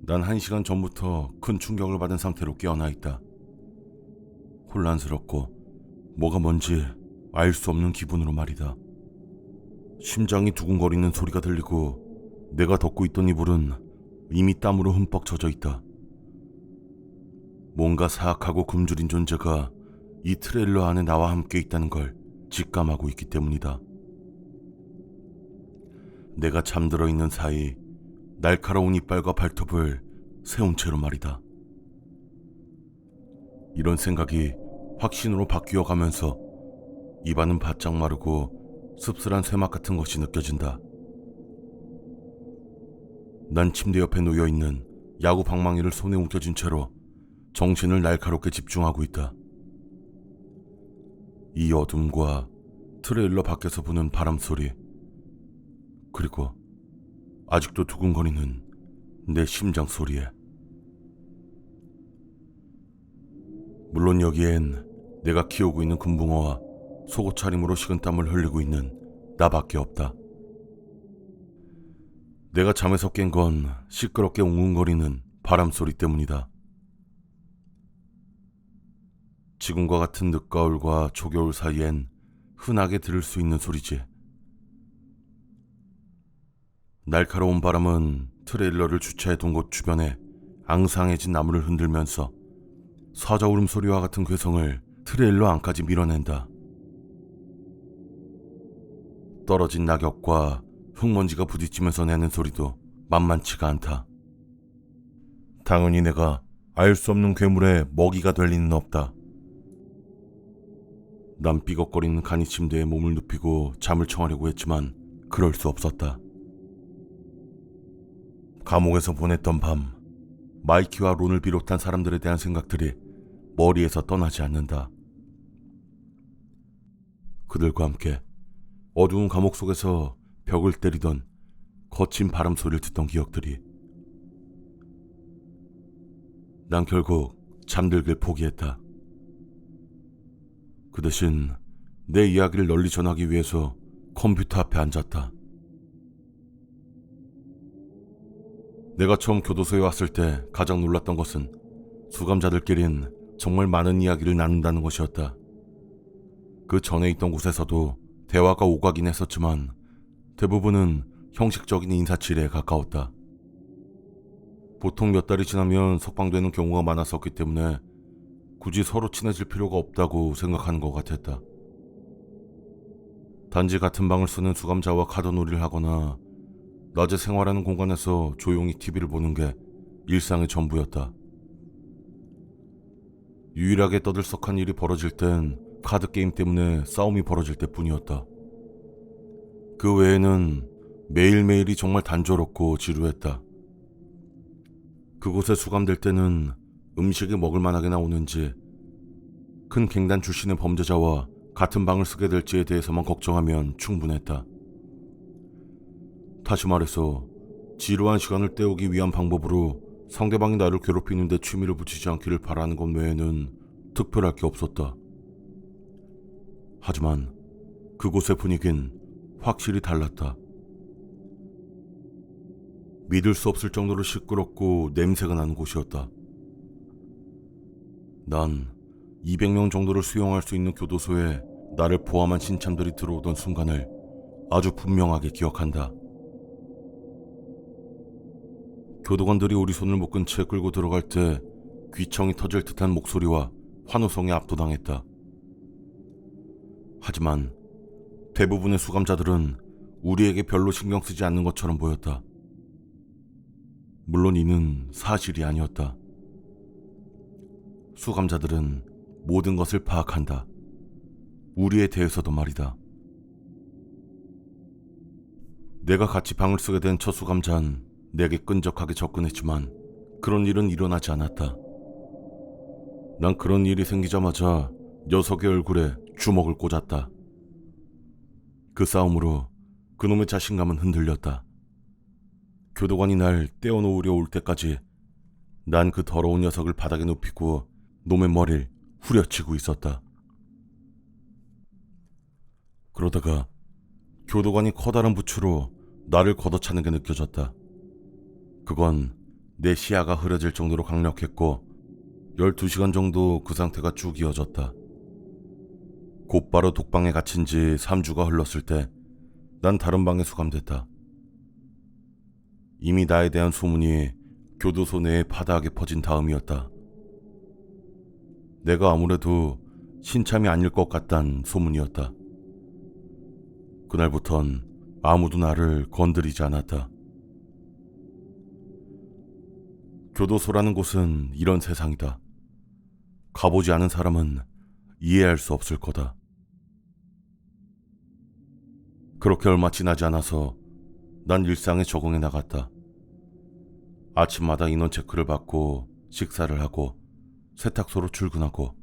난 1시간 전부터 큰 충격을 받은 상태로 깨어나 있다. 혼란스럽고 뭐가 뭔지 알 수 없는 기분으로 말이다. 심장이 두근거리는 소리가 들리고 내가 덮고 있던 이불은 이미 땀으로 흠뻑 젖어 있다. 뭔가 사악하고 굶주린 존재가 이 트레일러 안에 나와 함께 있다는 걸 직감하고 있기 때문이다. 내가 잠들어 있는 사이 날카로운 이빨과 발톱을 세운 채로 말이다. 이런 생각이 확신으로 바뀌어 가면서 입안은 바짝 마르고 씁쓸한 쇠막 같은 것이 느껴진다. 난 침대 옆에 놓여있는 야구 방망이를 손에 움켜쥔 채로 정신을 날카롭게 집중하고 있다. 이 어둠과 트레일러 밖에서 부는 바람 소리, 그리고 아직도 두근거리는 내 심장 소리에. 물론 여기엔 내가 키우고 있는 금붕어와 속옷 차림으로 식은땀을 흘리고 있는 나밖에 없다. 내가 잠에서 깬 건 시끄럽게 웅웅거리는 바람 소리 때문이다. 지금과 같은 늦가을과 초겨울 사이엔 흔하게 들을 수 있는 소리지. 날카로운 바람은 트레일러를 주차해둔 곳 주변에 앙상해진 나무를 흔들면서 사자 울음소리와 같은 괴성을 트레일러 안까지 밀어낸다. 떨어진 낙엽과 흙먼지가 부딪히면서 내는 소리도 만만치가 않다. 당연히 내가 알 수 없는 괴물의 먹이가 될 리는 없다. 난 삐걱거리는 간이 침대에 몸을 눕히고 잠을 청하려고 했지만 그럴 수 없었다. 감옥에서 보냈던 밤, 마이키와 론을 비롯한 사람들에 대한 생각들이 머리에서 떠나지 않는다. 그들과 함께 어두운 감옥 속에서 벽을 때리던 거친 바람 소리를 듣던 기억들이. 난 결국 잠들길 포기했다. 그 대신 내 이야기를 널리 전하기 위해서 컴퓨터 앞에 앉았다. 내가 처음 교도소에 왔을 때 가장 놀랐던 것은 수감자들끼린 정말 많은 이야기를 나눈다는 것이었다. 그 전에 있던 곳에서도 대화가 오가긴 했었지만 대부분은 형식적인 인사치레에 가까웠다. 보통 몇 달이 지나면 석방되는 경우가 많았었기 때문에 굳이 서로 친해질 필요가 없다고 생각하는 것 같았다. 단지 같은 방을 쓰는 수감자와 카드놀이를 하거나 낮에 생활하는 공간에서 조용히 TV를 보는 게 일상의 전부였다. 유일하게 떠들썩한 일이 벌어질 땐 카드게임 때문에 싸움이 벌어질 때뿐이었다. 그 외에는 매일매일이 정말 단조롭고 지루했다. 그곳에 수감될 때는 음식이 먹을 만하게 나오는지, 큰 갱단 출신의 범죄자와 같은 방을 쓰게 될지에 대해서만 걱정하면 충분했다. 다시 말해서 지루한 시간을 때우기 위한 방법으로 상대방이 나를 괴롭히는데 취미를 붙이지 않기를 바라는 것 외에는 특별할 게 없었다. 하지만 그곳의 분위긴 확실히 달랐다. 믿을 수 없을 정도로 시끄럽고 냄새가 나는 곳이었다. 난 200명 정도를 수용할 수 있는 교도소에 나를 포함한 신참들이 들어오던 순간을 아주 분명하게 기억한다. 교도관들이 우리 손을 묶은 채 끌고 들어갈 때 귀청이 터질 듯한 목소리와 환호성에 압도당했다. 하지만 대부분의 수감자들은 우리에게 별로 신경 쓰지 않는 것처럼 보였다. 물론 이는 사실이 아니었다. 수감자들은 모든 것을 파악한다. 우리에 대해서도 말이다. 내가 같이 방을 쓰게 된 첫 수감자는 내게 끈적하게 접근했지만 그런 일은 일어나지 않았다. 난 그런 일이 생기자마자 녀석의 얼굴에 주먹을 꽂았다. 그 싸움으로 그놈의 자신감은 흔들렸다. 교도관이 날 떼어놓으려 올 때까지 난 그 더러운 녀석을 바닥에 눕히고 놈의 머리를 후려치고 있었다. 그러다가 교도관이 커다란 부츠로 나를 걷어차는 게 느껴졌다. 그건 내 시야가 흐려질 정도로 강력했고 12시간 정도 그 상태가 쭉 이어졌다. 곧바로 독방에 갇힌 지 3주가 흘렀을 때 난 다른 방에 수감됐다. 이미 나에 대한 소문이 교도소 내에 파다하게 퍼진 다음이었다. 내가 아무래도 신참이 아닐 것 같단 소문이었다. 그날부턴 아무도 나를 건드리지 않았다. 교도소라는 곳은 이런 세상이다. 가보지 않은 사람은 이해할 수 없을 거다. 그렇게 얼마 지나지 않아서 난 일상에 적응해 나갔다. 아침마다 인원 체크를 받고 식사를 하고 세탁소로 출근하고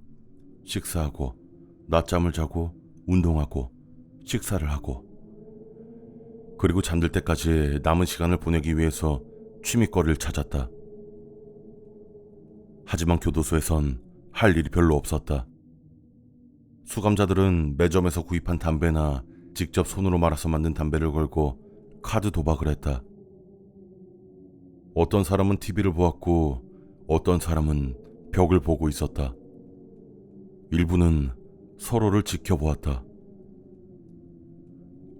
식사하고 낮잠을 자고 운동하고 식사를 하고 그리고 잠들 때까지 남은 시간을 보내기 위해서 취미거리를 찾았다. 하지만 교도소에선 할 일이 별로 없었다. 수감자들은 매점에서 구입한 담배나 직접 손으로 말아서 만든 담배를 걸고 카드 도박을 했다. 어떤 사람은 TV를 보았고 어떤 사람은 벽을 보고 있었다. 일부는 서로를 지켜보았다.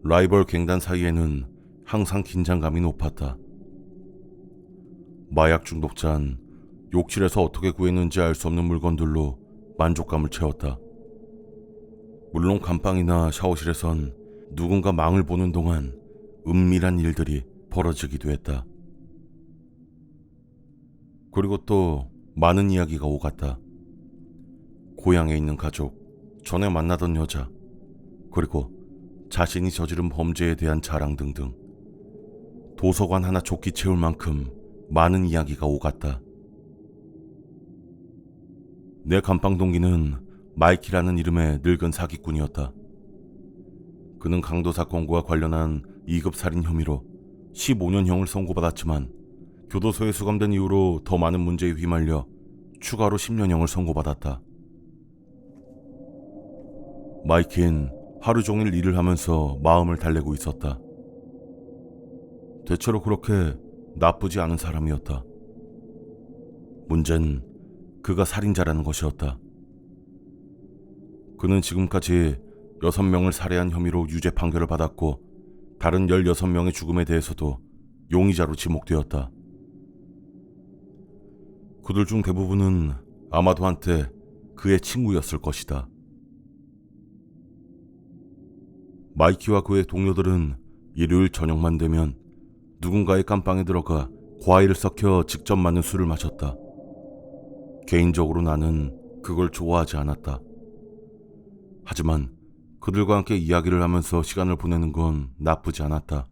라이벌 갱단 사이에는 항상 긴장감이 높았다. 마약 중독자는 욕실에서 어떻게 구했는지 알 수 없는 물건들로 만족감을 채웠다. 물론 감방이나 샤워실에선 누군가 망을 보는 동안 은밀한 일들이 벌어지기도 했다. 그리고 또 많은 이야기가 오갔다. 고향에 있는 가족, 전에 만나던 여자, 그리고 자신이 저지른 범죄에 대한 자랑 등등. 도서관 하나 족기 채울 만큼 많은 이야기가 오갔다. 내 감방 동기는 마이키라는 이름의 늙은 사기꾼이었다. 그는 강도 사건과 관련한 2급 살인 혐의로 15년형을 선고받았지만 교도소에 수감된 이후로 더 많은 문제에 휘말려 추가로 10년형을 선고받았다. 마이키는 하루 종일 일을 하면서 마음을 달래고 있었다. 대체로 그렇게 나쁘지 않은 사람이었다. 문제는 그가 살인자라는 것이었다. 그는 지금까지 6명을 살해한 혐의로 유죄 판결을 받았고 다른 16명의 죽음에 대해서도 용의자로 지목되었다. 그들 중 대부분은 아마도 한때 그의 친구였을 것이다. 마이키와 그의 동료들은 일요일 저녁만 되면 누군가의 깜빵에 들어가 과일을 썩혀 직접 만든 술을 마셨다. 개인적으로 나는 그걸 좋아하지 않았다. 하지만 그들과 함께 이야기를 하면서 시간을 보내는 건 나쁘지 않았다.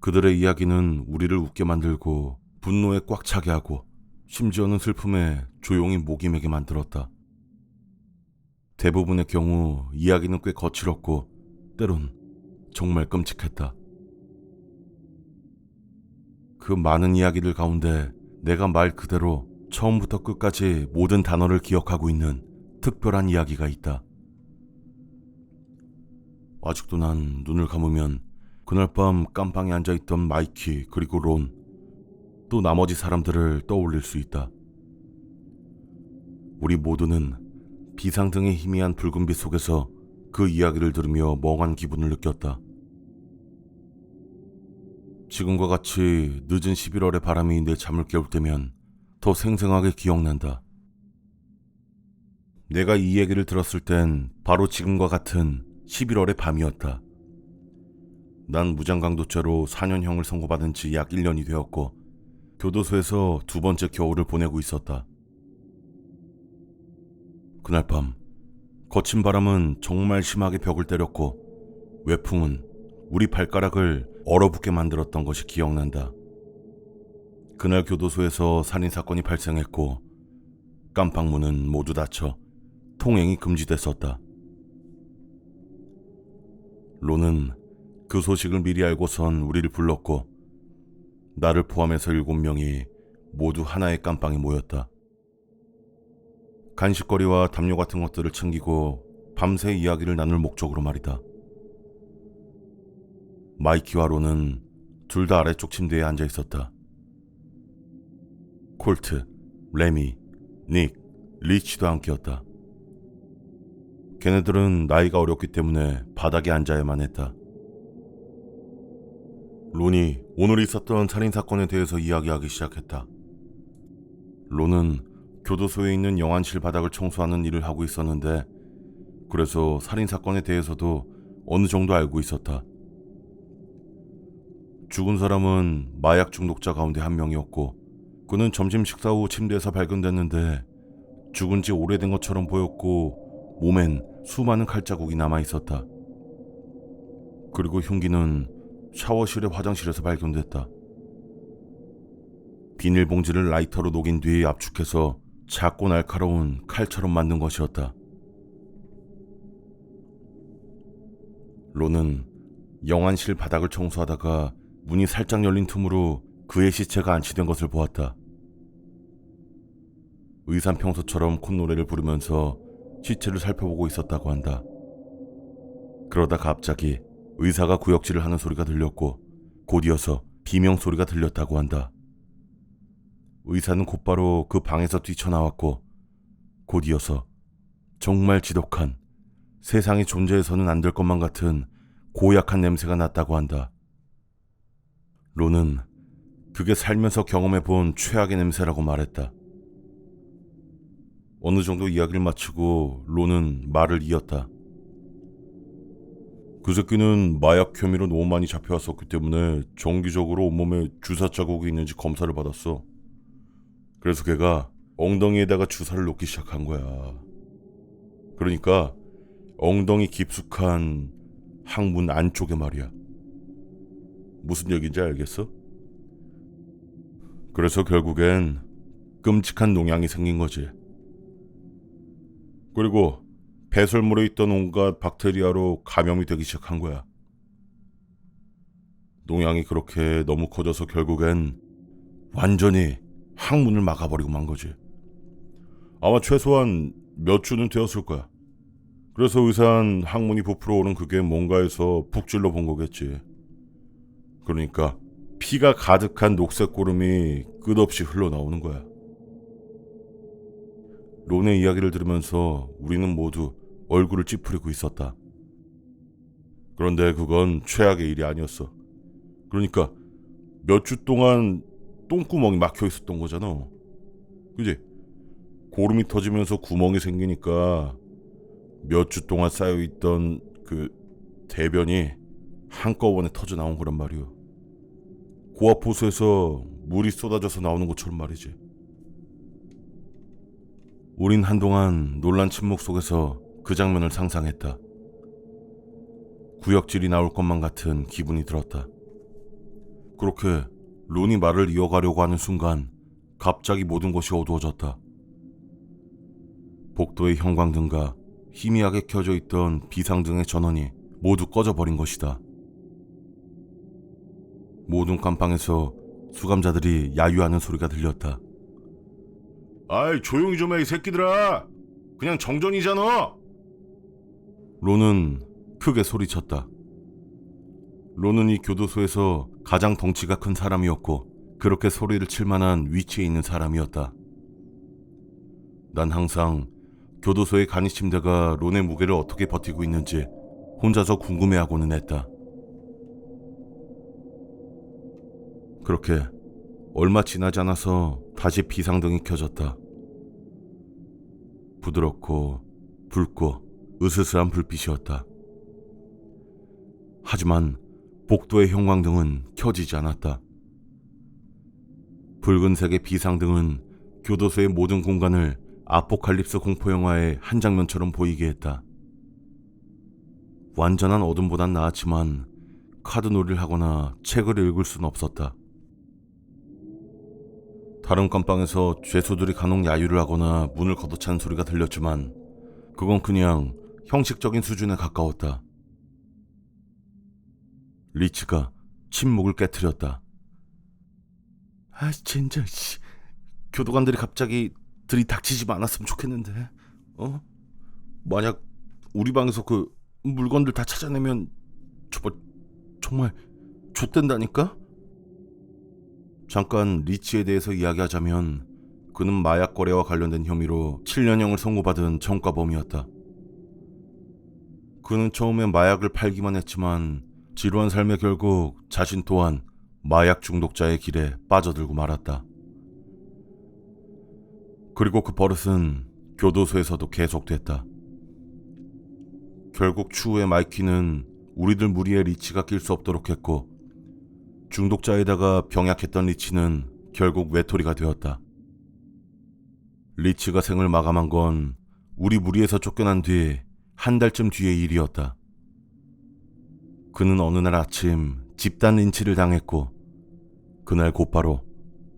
그들의 이야기는 우리를 웃게 만들고 분노에 꽉 차게 하고 심지어는 슬픔에 조용히 목이 메게 만들었다. 대부분의 경우 이야기는 꽤 거칠었고 때론 정말 끔찍했다. 그 많은 이야기들 가운데 내가 말 그대로 처음부터 끝까지 모든 단어를 기억하고 있는 특별한 이야기가 있다. 아직도 난 눈을 감으면 그날 밤 깜방에 앉아있던 마이키 그리고 론, 또 나머지 사람들을 떠올릴 수 있다. 우리 모두는 비상등의 희미한 붉은빛 속에서 그 이야기를 들으며 멍한 기분을 느꼈다. 지금과 같이 늦은 11월의 바람이 내 잠을 깨울 때면 더 생생하게 기억난다. 내가 이 얘기를 들었을 땐 바로 지금과 같은 11월의 밤이었다. 난 무장강도죄로 4년형을 선고받은 지 약 1년이 되었고 교도소에서 두 번째 겨울을 보내고 있었다. 그날 밤 거친 바람은 정말 심하게 벽을 때렸고 외풍은 우리 발가락을 얼어붙게 만들었던 것이 기억난다. 그날 교도소에서 살인사건이 발생했고 깜방문은 모두 닫혀 통행이 금지됐었다. 론은 그 소식을 미리 알고선 우리를 불렀고 나를 포함해서 7명이 모두 하나의 깜방에 모였다. 간식거리와 담요 같은 것들을 챙기고 밤새 이야기를 나눌 목적으로 말이다. 마이키와 론은 둘 다 아래쪽 침대에 앉아 있었다. 콜트, 레미, 닉, 리치도 함께였다. 걔네들은 나이가 어렸기 때문에 바닥에 앉아야만 했다. 론이 오늘 있었던 살인사건에 대해서 이야기하기 시작했다. 론은 교도소에 있는 영안실 바닥을 청소하는 일을 하고 있었는데 그래서 살인사건에 대해서도 어느 정도 알고 있었다. 죽은 사람은 마약 중독자 가운데 한 명이었고 그는 점심 식사 후 침대에서 발견됐는데 죽은 지 오래된 것처럼 보였고 몸엔 수많은 칼자국이 남아 있었다. 그리고 흉기는 샤워실의 화장실에서 발견됐다. 비닐봉지를 라이터로 녹인 뒤 압축해서 작고 날카로운 칼처럼 만든 것이었다. 론은 영안실 바닥을 청소하다가 문이 살짝 열린 틈으로 그의 시체가 안치된 것을 보았다. 의사는 평소처럼 콧노래를 부르면서 시체를 살펴보고 있었다고 한다. 그러다 갑자기 의사가 구역질을 하는 소리가 들렸고 곧이어서 비명소리가 들렸다고 한다. 의사는 곧바로 그 방에서 뛰쳐나왔고 곧이어서 정말 지독한, 세상에 존재해서는 안 될 것만 같은 고약한 냄새가 났다고 한다. 론은 그게 살면서 경험해본 최악의 냄새라고 말했다. 어느 정도 이야기를 마치고 론은 말을 이었다. 그 새끼는 마약 혐의로 너무 많이 잡혀왔었기 때문에 정기적으로 온몸에 주사 자국이 있는지 검사를 받았어. 그래서 걔가 엉덩이에다가 주사를 놓기 시작한 거야. 그러니까 엉덩이 깊숙한 항문 안쪽에 말이야. 무슨 얘기인지 알겠어? 그래서 결국엔 끔찍한 농양이 생긴 거지. 그리고 배설물에 있던 온갖 박테리아로 감염이 되기 시작한 거야. 농양이 그렇게 너무 커져서 결국엔 완전히 항문을 막아버리고 만 거지. 아마 최소한 몇 주는 되었을 거야. 그래서 의사는 항문이 부풀어 오른 그게 뭔가 해서 푹 찔러 본 거겠지. 그러니까 피가 가득한 녹색 고름이 끝없이 흘러나오는 거야. 론의 이야기를 들으면서 우리는 모두 얼굴을 찌푸리고 있었다. 그런데 그건 최악의 일이 아니었어. 그러니까 몇 주 동안 똥구멍이 막혀 있었던 거잖아. 그지? 고름이 터지면서 구멍이 생기니까 몇 주 동안 쌓여있던 그 대변이 한꺼번에 터져 나온 거란 말이오. 고압호수에서 물이 쏟아져서 나오는 것처럼 말이지. 우린 한동안 놀란 침묵 속에서 그 장면을 상상했다. 구역질이 나올 것만 같은 기분이 들었다. 그렇게 론이 말을 이어가려고 하는 순간 갑자기 모든 것이 어두워졌다. 복도의 형광등과 희미하게 켜져 있던 비상등의 전원이 모두 꺼져버린 것이다. 모든 깜빵에서 수감자들이 야유하는 소리가 들렸다. 아이, 조용히 좀 해, 이 새끼들아! 그냥 정전이잖아! 론은 크게 소리쳤다. 론은 이 교도소에서 가장 덩치가 큰 사람이었고 그렇게 소리를 칠 만한 위치에 있는 사람이었다. 난 항상 교도소의 간이침대가 론의 무게를 어떻게 버티고 있는지 혼자서 궁금해하고는 했다. 그렇게 얼마 지나지 않아서 다시 비상등이 켜졌다. 부드럽고 붉고 으스스한 불빛이었다. 하지만 복도의 형광등은 켜지지 않았다. 붉은색의 비상등은 교도소의 모든 공간을 아포칼립스 공포영화의 한 장면처럼 보이게 했다. 완전한 어둠보단 나았지만 카드놀이를 하거나 책을 읽을 수는 없었다. 다른 깜빵에서 죄수들이 간혹 야유를 하거나 문을 걷어차는 소리가 들렸지만 그건 그냥 형식적인 수준에 가까웠다. 리치가 침묵을 깨트렸다. 아, 진짜 교도관들이 갑자기 들이닥치지 않았으면 좋겠는데. 만약 우리 방에서 그 물건들 다 찾아내면 정말 좆된다니까? 잠깐 리치에 대해서 이야기하자면 그는 마약 거래와 관련된 혐의로 7년형을 선고받은 전과범이었다. 그는 처음에 마약을 팔기만 했지만 지루한 삶에 결국 자신 또한 마약 중독자의 길에 빠져들고 말았다. 그리고 그 버릇은 교도소에서도 계속됐다. 결국 추후에 마이키는 우리들 무리에 리치가 낄 수 없도록 했고, 중독자에다가 병약했던 리치는 결국 외톨이가 되었다. 리치가 생을 마감한 건 우리 무리에서 쫓겨난 뒤 한 달쯤 뒤의 일이었다. 그는 어느 날 아침 집단 린치를 당했고, 그날 곧바로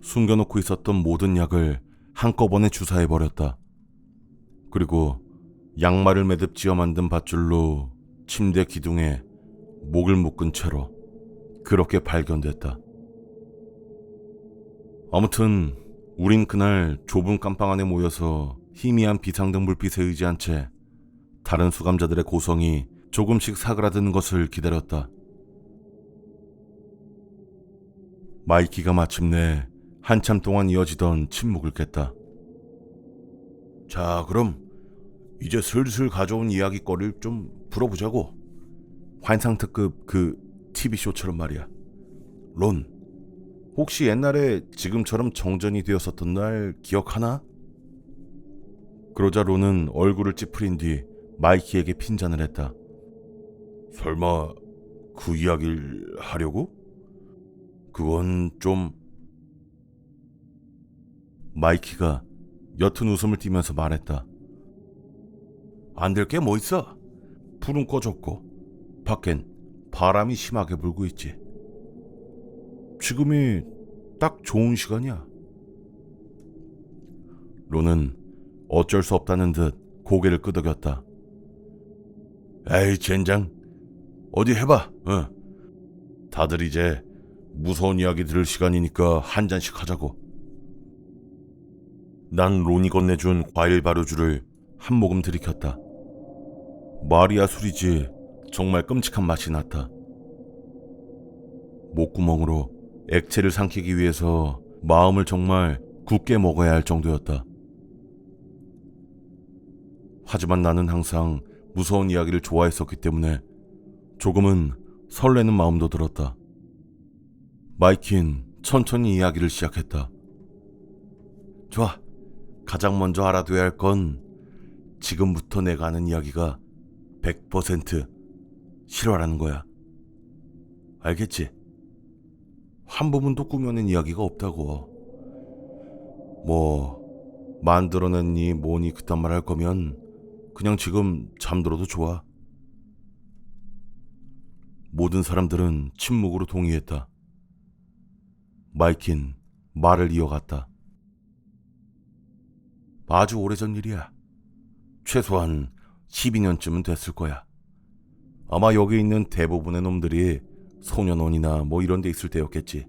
숨겨놓고 있었던 모든 약을 한꺼번에 주사해버렸다. 그리고 양말을 매듭 지어 만든 밧줄로 침대 기둥에 목을 묶은 채로 그렇게 발견됐다. 아무튼 우린 그날 좁은 깜방 안에 모여서 희미한 비상등 불빛에 의지한 채 다른 수감자들의 고성이 조금씩 사그라드는 것을 기다렸다. 마이키가 마침내 한참 동안 이어지던 침묵을 깼다. 자, 그럼 이제 슬슬 가져온 이야기거리를 좀 풀어보자고. 환상특급 그 TV쇼처럼 말이야. 론, 혹시 옛날에 지금처럼 정전이 되었었던 날 기억하나? 그러자 론은 얼굴을 찌푸린 뒤 마이키에게 핀잔을 했다. 설마 그 이야기를 하려고? 그건 좀... 마이키가 옅은 웃음을 띠면서 말했다. 안 될 게 뭐 있어? 불은 꺼졌고 밖엔 바람이 심하게 불고 있지. 지금이 딱 좋은 시간이야. 론은 어쩔 수 없다는 듯 고개를 끄덕였다. 에이 젠장, 어디 해봐. 다들 이제 무서운 이야기 들을 시간이니까 한 잔씩 하자고. 난 론이 건네준 과일 발효주를 한 모금 들이켰다. 마리아 술이지 정말 끔찍한 맛이 났다. 목구멍으로 액체를 삼키기 위해서 마음을 정말 굳게 먹어야 할 정도였다. 하지만 나는 항상 무서운 이야기를 좋아했었기 때문에 조금은 설레는 마음도 들었다. 마이킨 천천히 이야기를 시작했다. 좋아, 가장 먼저 알아둬야 할 건 지금부터 내가 하는 이야기가 100% 실화라는 거야. 알겠지? 한 부분도 꾸며낸 이야기가 없다고. 뭐 만들어냈니 뭐니 그딴 말 할 거면 그냥 지금 잠들어도 좋아. 모든 사람들은 침묵으로 동의했다. 마이킨 말을 이어갔다. 아주 오래전 일이야. 최소한 12년쯤은 됐을 거야. 아마 여기 있는 대부분의 놈들이 소년원이나 뭐 이런 데 있을 때였겠지.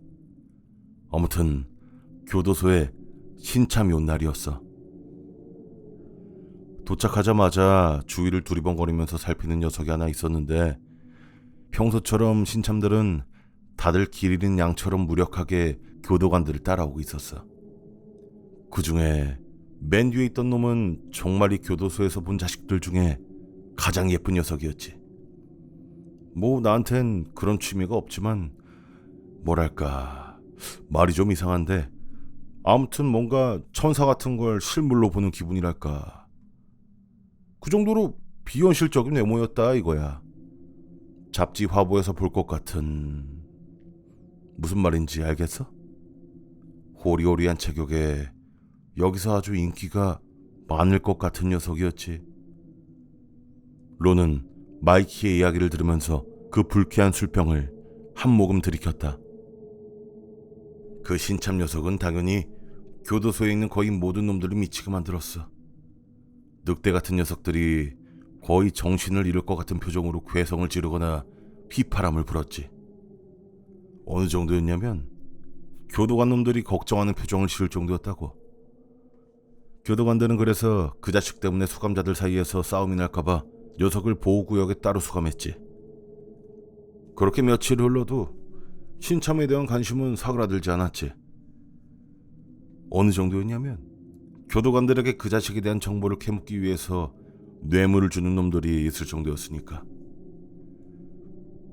아무튼 교도소에 신참이 온 날이었어. 도착하자마자 주위를 두리번거리면서 살피는 녀석이 하나 있었는데, 평소처럼 신참들은 다들 길 잃은 양처럼 무력하게 교도관들을 따라오고 있었어. 그 중에 맨 뒤에 있던 놈은 정말 이 교도소에서 본 자식들 중에 가장 예쁜 녀석이었지. 뭐 나한텐 그런 취미가 없지만 뭐랄까 말이 좀 이상한데 아무튼 뭔가 천사 같은 걸 실물로 보는 기분이랄까. 그 정도로 비현실적인 외모였다 이거야. 잡지 화보에서 볼 것 같은... 무슨 말인지 알겠어? 호리호리한 체격에 여기서 아주 인기가 많을 것 같은 녀석이었지. 론은 마이키의 이야기를 들으면서 그 불쾌한 술병을 한 모금 들이켰다. 그 신참 녀석은 당연히 교도소에 있는 거의 모든 놈들을 미치게 만들었어. 늑대 같은 녀석들이 거의 정신을 잃을 것 같은 표정으로 괴성을 지르거나 휘파람을 불었지. 어느 정도였냐면 교도관 놈들이 걱정하는 표정을 지을 정도였다고. 교도관들은 그래서 그 자식 때문에 수감자들 사이에서 싸움이 날까봐 녀석을 보호구역에 따로 수감했지. 그렇게 며칠 흘러도 신참에 대한 관심은 사그라들지 않았지. 어느 정도였냐면 교도관들에게 그 자식에 대한 정보를 캐묻기 위해서 뇌물을 주는 놈들이 있을 정도였으니까.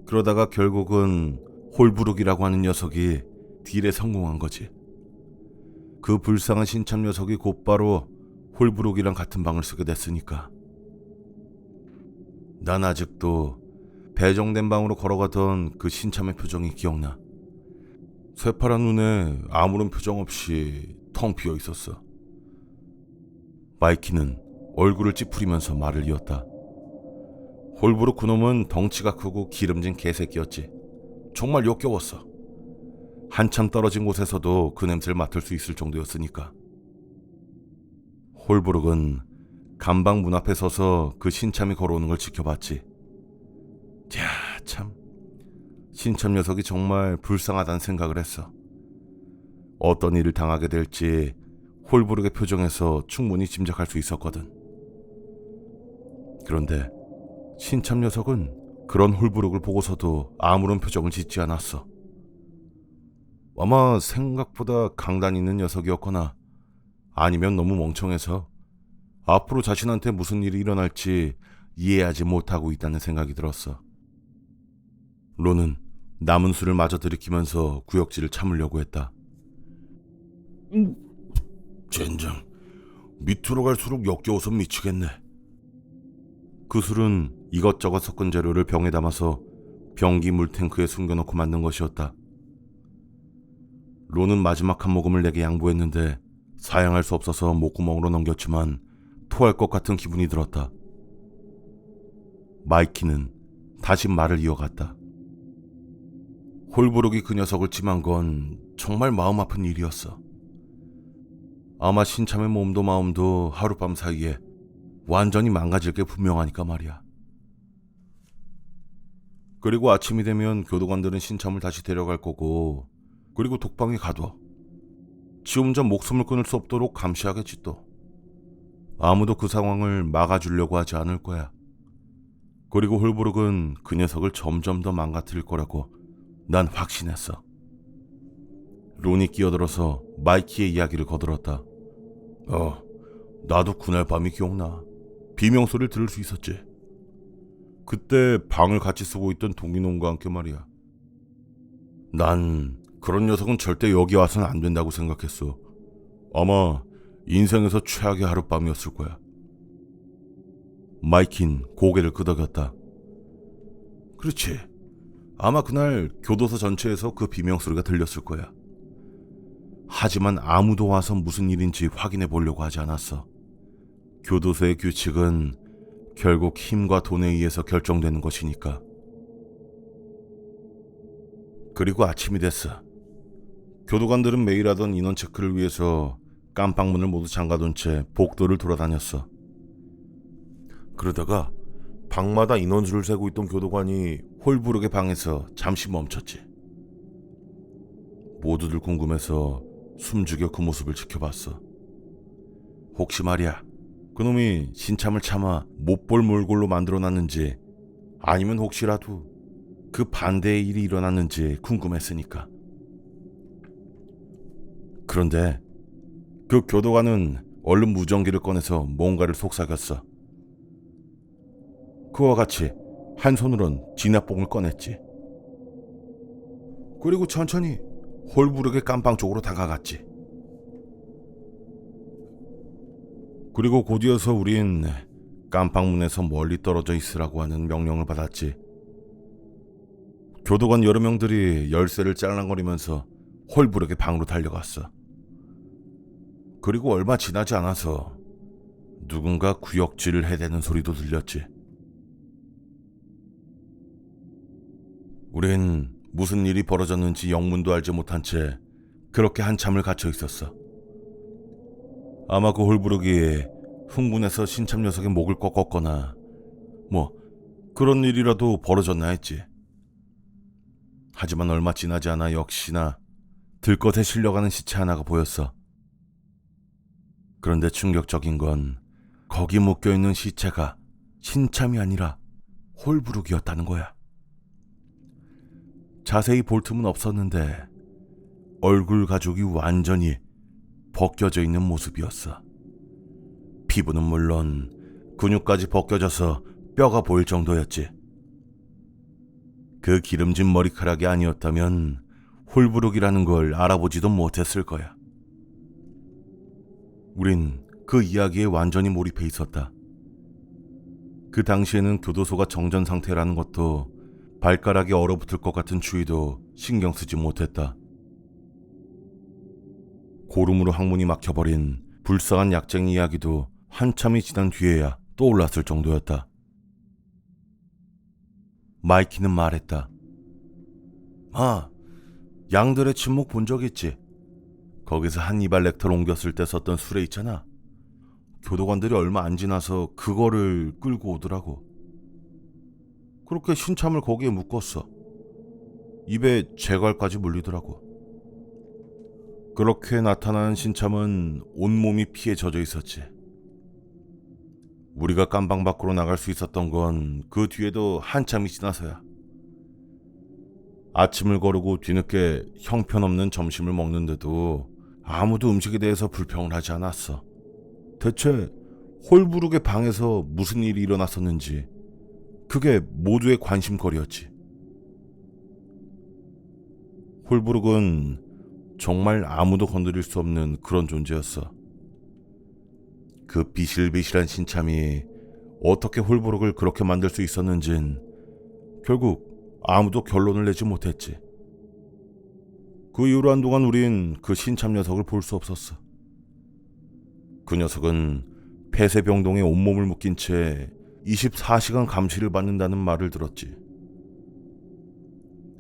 그러다가 결국은 홀브룩이라고 하는 녀석이 딜에 성공한 거지. 그 불쌍한 신참 녀석이 곧바로 홀브룩이랑 같은 방을 쓰게 됐으니까. 난 아직도 배정된 방으로 걸어가던 그 신참의 표정이 기억나. 쇠파란 눈에 아무런 표정 없이 텅 비어 있었어. 마이키는 얼굴을 찌푸리면서 말을 이었다. 홀브룩 그놈은 덩치가 크고 기름진 개새끼였지. 정말 역겨웠어. 한참 떨어진 곳에서도 그 냄새를 맡을 수 있을 정도였으니까. 홀브룩은 감방 문 앞에 서서 그 신참이 걸어오는 걸 지켜봤지. 자, 참. 신참 녀석이 정말 불쌍하다는 생각을 했어. 어떤 일을 당하게 될지 홀브룩의 표정에서 충분히 짐작할 수 있었거든. 그런데 신참 녀석은 그런 홀브룩을 보고서도 아무런 표정을 짓지 않았어. 아마 생각보다 강단 있는 녀석이었거나 아니면 너무 멍청해서 앞으로 자신한테 무슨 일이 일어날지 이해하지 못하고 있다는 생각이 들었어. 론은 남은 술을 마저 들이키면서 구역질을 참으려고 했다. 젠장, 밑으로 갈수록 역겨워서 미치겠네. 그 술은 이것저것 섞은 재료를 병에 담아서 변기 물탱크에 숨겨놓고 만든 것이었다. 론은 마지막 한 모금을 내게 양보했는데 사양할 수 없어서 목구멍으로 넘겼지만 토할 것 같은 기분이 들었다. 마이키는 다시 말을 이어갔다. 홀브룩이 그 녀석을 찜한 건 정말 마음 아픈 일이었어. 아마 신참의 몸도 마음도 하룻밤 사이에 완전히 망가질 게 분명하니까 말이야. 그리고 아침이 되면 교도관들은 신참을 다시 데려갈 거고, 그리고 독방에 가둬. 지 혼자 목숨을 끊을 수 없도록 감시하겠지 또. 아무도 그 상황을 막아주려고 하지 않을 거야. 그리고 홀브룩은 그 녀석을 점점 더 망가뜨릴 거라고 난 확신했어. 론이 끼어들어서 마이키의 이야기를 거들었다. 나도 그날 밤이 기억나. 비명소리를 들을 수 있었지. 그때 방을 같이 쓰고 있던 동인놈과 함께 말이야. 난 그런 녀석은 절대 여기 와서는 안 된다고 생각했어. 아마 인생에서 최악의 하룻밤이었을 거야. 마이킨 고개를 끄덕였다. 그렇지. 아마 그날 교도소 전체에서 그 비명소리가 들렸을 거야. 하지만 아무도 와서 무슨 일인지 확인해 보려고 하지 않았어. 교도소의 규칙은 결국 힘과 돈에 의해서 결정되는 것이니까. 그리고 아침이 됐어. 교도관들은 매일 하던 인원 체크를 위해서 깜방문을 모두 잠가둔 채 복도를 돌아다녔어. 그러다가 방마다 인원수를 세고 있던 교도관이 홀브룩의 방에서 잠시 멈췄지. 모두들 궁금해서 숨죽여 그 모습을 지켜봤어. 혹시 말이야, 그놈이 신참을 참아 못볼 몰골로 만들어놨는지, 아니면 혹시라도 그 반대의 일이 일어났는지 궁금했으니까. 그런데 그 교도관은 얼른 무전기를 꺼내서 뭔가를 속삭였어. 그와 같이 한 손으론 진압봉을 꺼냈지. 그리고 천천히 홀브룩의 깜방 쪽으로 다가갔지. 그리고 곧이어서 우린 깜방문에서 멀리 떨어져 있으라고 하는 명령을 받았지. 교도관 여러 명들이 열쇠를 짤랑거리면서 홀브룩의 방으로 달려갔어. 그리고 얼마 지나지 않아서 누군가 구역질을 해대는 소리도 들렸지. 우린 무슨 일이 벌어졌는지 영문도 알지 못한 채 그렇게 한참을 갇혀 있었어. 아마 그 홀브룩이 흥분해서 신참 녀석의 목을 꺾었거나 뭐 그런 일이라도 벌어졌나 했지. 하지만 얼마 지나지 않아 역시나 들것에 실려가는 시체 하나가 보였어. 그런데 충격적인 건 거기 묶여있는 시체가 신참이 아니라 홀브룩이었다는 거야. 자세히 볼 틈은 없었는데 얼굴 가죽이 완전히 벗겨져 있는 모습이었어. 피부는 물론 근육까지 벗겨져서 뼈가 보일 정도였지. 그 기름진 머리카락이 아니었다면 홀부룩이라는 걸 알아보지도 못했을 거야. 우린 그 이야기에 완전히 몰입해 있었다. 그 당시에는 교도소가 정전 상태라는 것도 발가락이 얼어붙을 것 같은 추위도 신경 쓰지 못했다. 고름으로 항문이 막혀버린 불쌍한 약쟁이 이야기도 한참이 지난 뒤에야 떠올랐을 정도였다. 마이키는 말했다. 양들의 침묵 본 적 있지? 거기서 한니발 렉터를 옮겼을 때 썼던 수레 있잖아. 교도관들이 얼마 안 지나서 그거를 끌고 오더라고. 그렇게 신참을 거기에 묶었어. 입에 재갈까지 물리더라고. 그렇게 나타나는 신참은 온몸이 피에 젖어 있었지. 우리가 깜방 밖으로 나갈 수 있었던 건 그 뒤에도 한참이 지나서야. 아침을 거르고 뒤늦게 형편없는 점심을 먹는데도 아무도 음식에 대해서 불평을 하지 않았어. 대체 홀부룩의 방에서 무슨 일이 일어났었는지 그게 모두의 관심거리였지. 홀부룩은 정말 아무도 건드릴 수 없는 그런 존재였어. 그 비실비실한 신참이 어떻게 홀부룩을 그렇게 만들 수 있었는진 결국 아무도 결론을 내지 못했지. 그 이후로 한동안 우린 그 신참 녀석을 볼 수 없었어. 그 녀석은 폐쇄병동에 온몸을 묶인 채 24시간 감시를 받는다는 말을 들었지.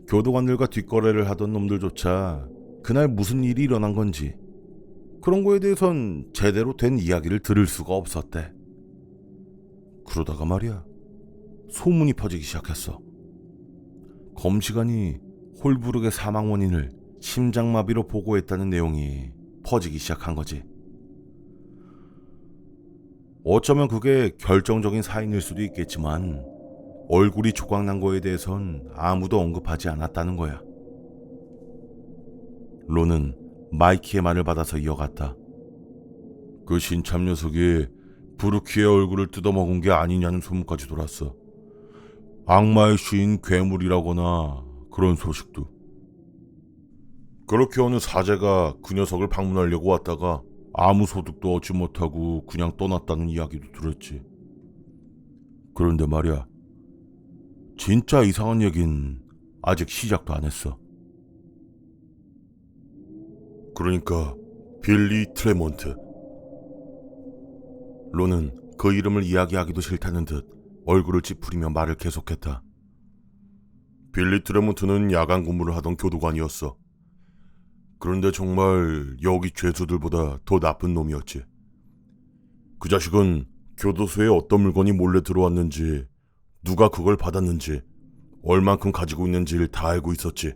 교도관들과 뒷거래를 하던 놈들조차 그날 무슨 일이 일어난 건지 그런 거에 대해선 제대로 된 이야기를 들을 수가 없었대. 그러다가 말이야, 소문이 퍼지기 시작했어. 검시관이 홀부룩의 사망 원인을 심장마비로 보고했다는 내용이 퍼지기 시작한 거지. 어쩌면 그게 결정적인 사인일 수도 있겠지만 얼굴이 조각난 거에 대해선 아무도 언급하지 않았다는 거야. 론은 마이키의 말을 받아서 이어갔다. 그 신참 녀석이 부르키의 얼굴을 뜯어먹은 게 아니냐는 소문까지 돌았어. 악마의 시인 괴물이라거나 그런 소식도. 그렇게 어느 사제가 그 녀석을 방문하려고 왔다가 아무 소득도 얻지 못하고 그냥 떠났다는 이야기도 들었지. 그런데 말이야, 진짜 이상한 얘긴 아직 시작도 안 했어. 그러니까 빌리 트레몬트. 론은 그 이름을 이야기하기도 싫다는 듯 얼굴을 찌푸리며 말을 계속했다. 빌리 트레몬트는 야간 근무를 하던 교도관이었어. 그런데 정말 여기 죄수들보다 더 나쁜 놈이었지. 그 자식은 교도소에 어떤 물건이 몰래 들어왔는지, 누가 그걸 받았는지, 얼만큼 가지고 있는지를 다 알고 있었지.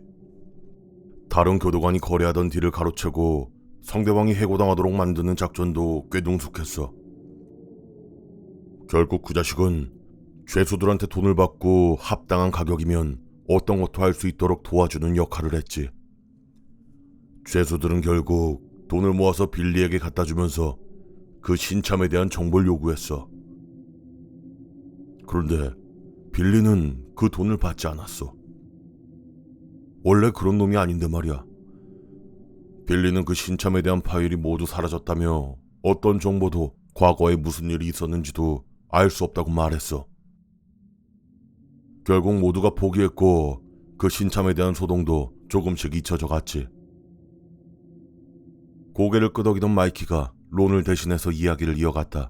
다른 교도관이 거래하던 딜을 가로채고 상대방이 해고당하도록 만드는 작전도 꽤 능숙했어. 결국 그 자식은 죄수들한테 돈을 받고 합당한 가격이면 어떤 것도 할 수 있도록 도와주는 역할을 했지. 죄수들은 결국 돈을 모아서 빌리에게 갖다 주면서 그 신참에 대한 정보를 요구했어. 그런데 빌리는 그 돈을 받지 않았어. 원래 그런 놈이 아닌데 말이야. 빌리는 그 신참에 대한 파일이 모두 사라졌다며 어떤 정보도 과거에 무슨 일이 있었는지도 알 수 없다고 말했어. 결국 모두가 포기했고 그 신참에 대한 소동도 조금씩 잊혀져 갔지. 고개를 끄덕이던 마이키가 론을 대신해서 이야기를 이어갔다.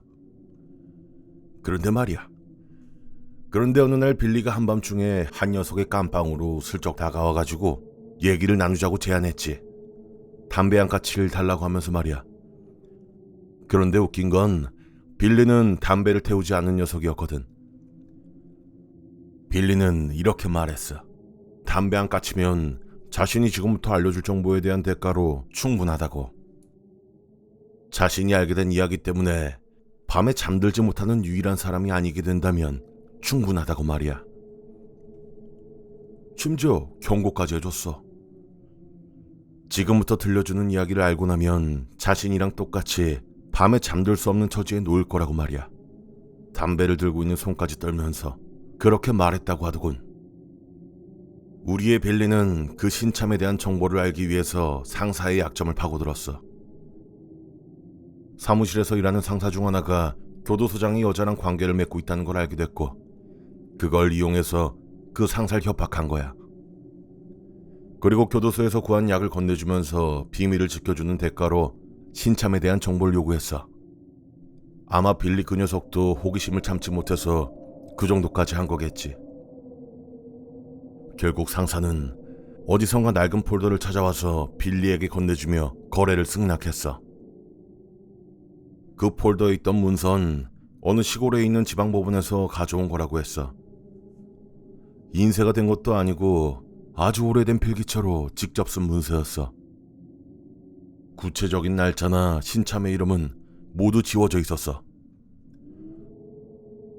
그런데 말이야. 그런데 어느 날 빌리가 한밤중에 한 녀석의 깜빵으로 슬쩍 다가와가지고 얘기를 나누자고 제안했지. 담배 한 까치를 달라고 하면서 말이야. 그런데 웃긴 건 빌리는 담배를 태우지 않는 녀석이었거든. 빌리는 이렇게 말했어. 담배 한 까치면 자신이 지금부터 알려줄 정보에 대한 대가로 충분하다고. 자신이 알게 된 이야기 때문에 밤에 잠들지 못하는 유일한 사람이 아니게 된다면 충분하다고 말이야. 심지어 경고까지 해줬어. 지금부터 들려주는 이야기를 알고 나면 자신이랑 똑같이 밤에 잠들 수 없는 처지에 놓일 거라고 말이야. 담배를 들고 있는 손까지 떨면서 그렇게 말했다고 하더군. 우리의 빌리는 그 신참에 대한 정보를 알기 위해서 상사의 약점을 파고들었어. 사무실에서 일하는 상사 중 하나가 교도소장이 여자랑 관계를 맺고 있다는 걸 알게 됐고, 그걸 이용해서 그 상사를 협박한 거야. 그리고 교도소에서 구한 약을 건네주면서 비밀을 지켜주는 대가로 신참에 대한 정보를 요구했어. 아마 빌리 그 녀석도 호기심을 참지 못해서 그 정도까지 한 거겠지. 결국 상사는 어디선가 낡은 폴더를 찾아와서 빌리에게 건네주며 거래를 승낙했어. 그 폴더에 있던 문서는 어느 시골에 있는 지방법원에서 가져온 거라고 했어. 인쇄가 된 것도 아니고 아주 오래된 필기체로 직접 쓴 문서였어. 구체적인 날짜나 신참의 이름은 모두 지워져 있었어.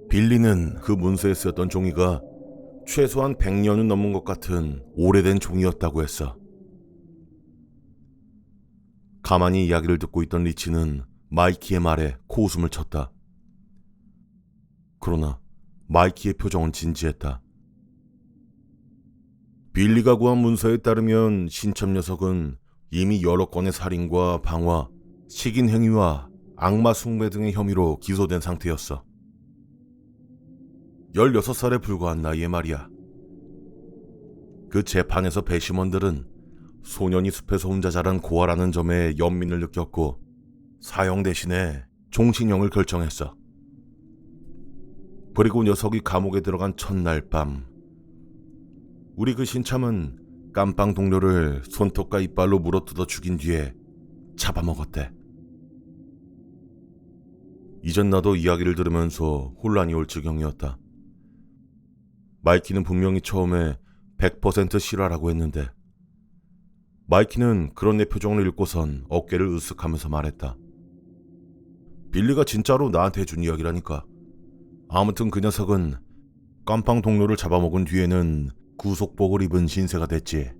빌리는 그 문서에 쓰였던 종이가 최소한 100년은 넘은 것 같은 오래된 종이었다고 했어. 가만히 이야기를 듣고 있던 리치는 마이키의 말에 코웃음을 쳤다. 그러나 마이키의 표정은 진지했다. 빌리가 구한 문서에 따르면 신참 녀석은 이미 여러 건의 살인과 방화, 식인 행위와 악마 숭배 등의 혐의로 기소된 상태였어. 16살에 불과한 나이에 말이야. 그 재판에서 배심원들은 소년이 숲에서 혼자 자란 고아라는 점에 연민을 느꼈고 사형 대신에 종신형을 결정했어. 그리고 녀석이 감옥에 들어간 첫날 밤, 우리 그 신참은 깜빵 동료를 손톱과 이빨로 물어뜯어 죽인 뒤에 잡아먹었대. 이젠 나도 이야기를 들으면서 혼란이 올 지경이었다. 마이키는 분명히 처음에 100% 실화라고 했는데 마이키는 그런 내 표정을 읽고선 어깨를 으쓱하면서 말했다. 빌리가 진짜로 나한테 해준 이야기라니까. 아무튼 그 녀석은 깜빵 동료를 잡아먹은 뒤에는 구속복을 입은 신세가 됐지.